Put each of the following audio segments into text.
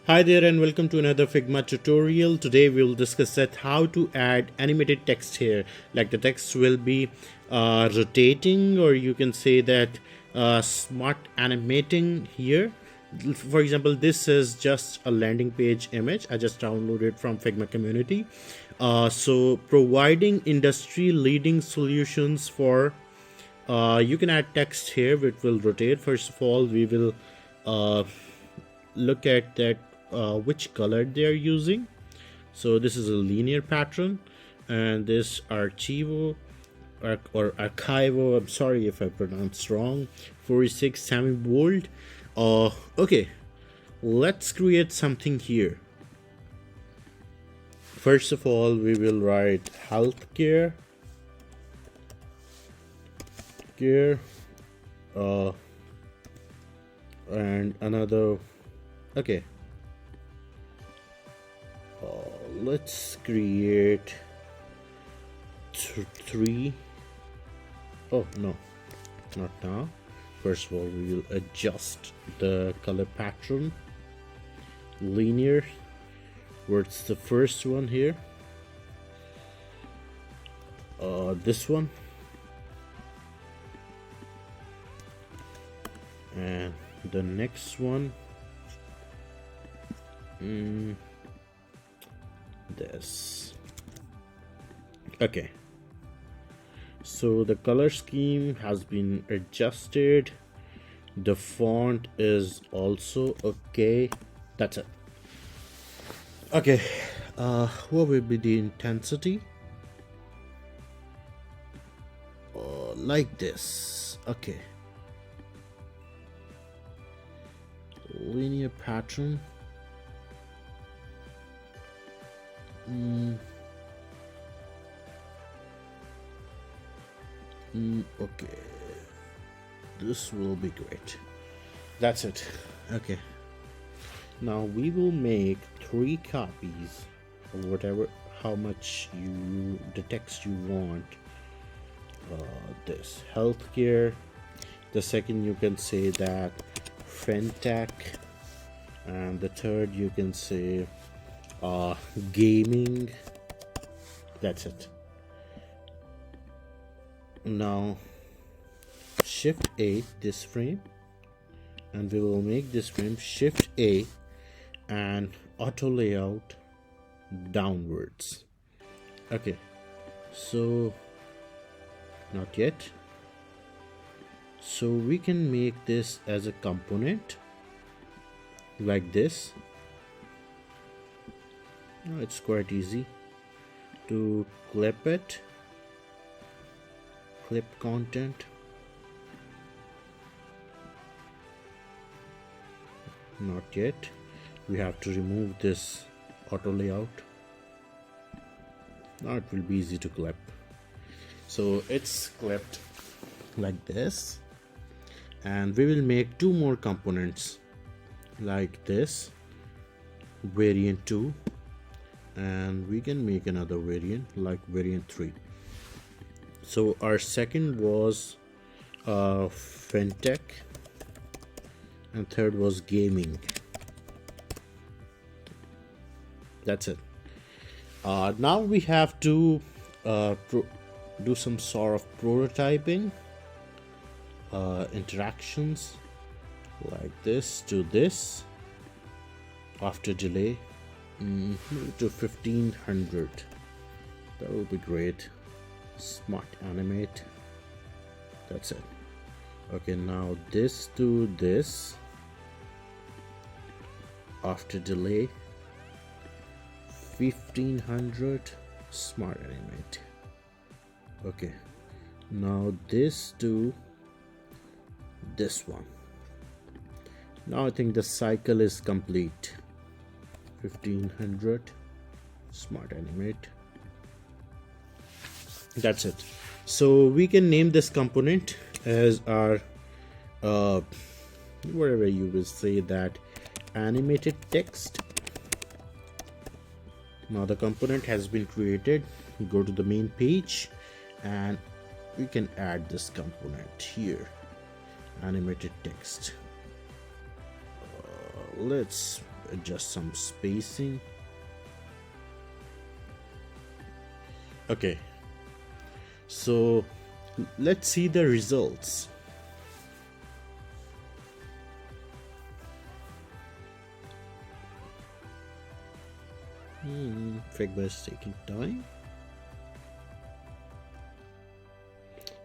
Hi there and welcome to another Figma tutorial. Today we will discuss that how to add animated text here. Like the text will be rotating, or you can say that smart animating here. For example, this is just a landing page image. I just downloaded from Figma community. So providing industry leading solutions for you can add text here which will rotate. First of all, we will uh, look at that which color they are using. So this is a linear pattern, and this archivo or archivo, I'm sorry if I pronounced wrong, 46 semi bold. Okay, let's create something here. First of all, we will write healthcare care and another. Okay, let's create three. Oh no, not now. First of all, we will adjust the color pattern. Linear. Where's the first one here? This one. And the next one. This. Okay, so the color scheme has been adjusted, the font is also okay. That's it. Okay, what will be the intensity? Like this. Okay, linear pattern. Okay, this will be great. That's it. Okay, now we will make 3 copies of whatever, how much you, the text you want. This healthcare, the second you can say that fintech, and the third you can say gaming. That's it. Now shift A this frame, and we will make this frame shift A and auto layout downwards. Okay, so not yet. So we can make this as a component like this. Now it's quite easy to clip it. Clip content. Not yet. We have to remove this auto layout. Now it will be easy to clip. So it's clipped like this, and we will make 2 more components like this, variant 2, and we can make another variant like variant 3. So our second was fintech, and third was gaming. That's it. Now we have to do some sort of prototyping, interactions like this to this. After delay to 1500. That will be great. Smart animate. That's it. Okay, now this to this. After delay 1500. Smart animate. Okay, now this to this one. Now I think the cycle is complete. 1500. Smart animate. That's it. So we can name this component as our whatever you will say that animated text. Now the component has been created. Go to the main page and we can add this component here, animated text. Let's adjust some spacing. Okay, so let's see the results. Figma is taking time.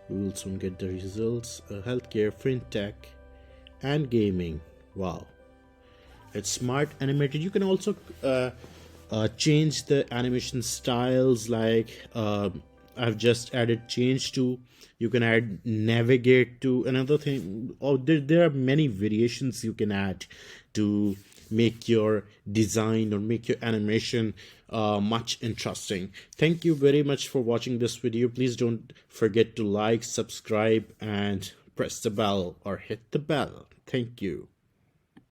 We will soon get the results. Healthcare, fintech, and gaming. Wow, it's smart animated. You can also change the animation styles, like I've just added change to. You can add navigate to. Another thing, oh, there are many variations you can add to make your design or make your animation much interesting. Thank you very much for watching this video. Please don't forget to like, subscribe, and press the bell or hit the bell. Thank you.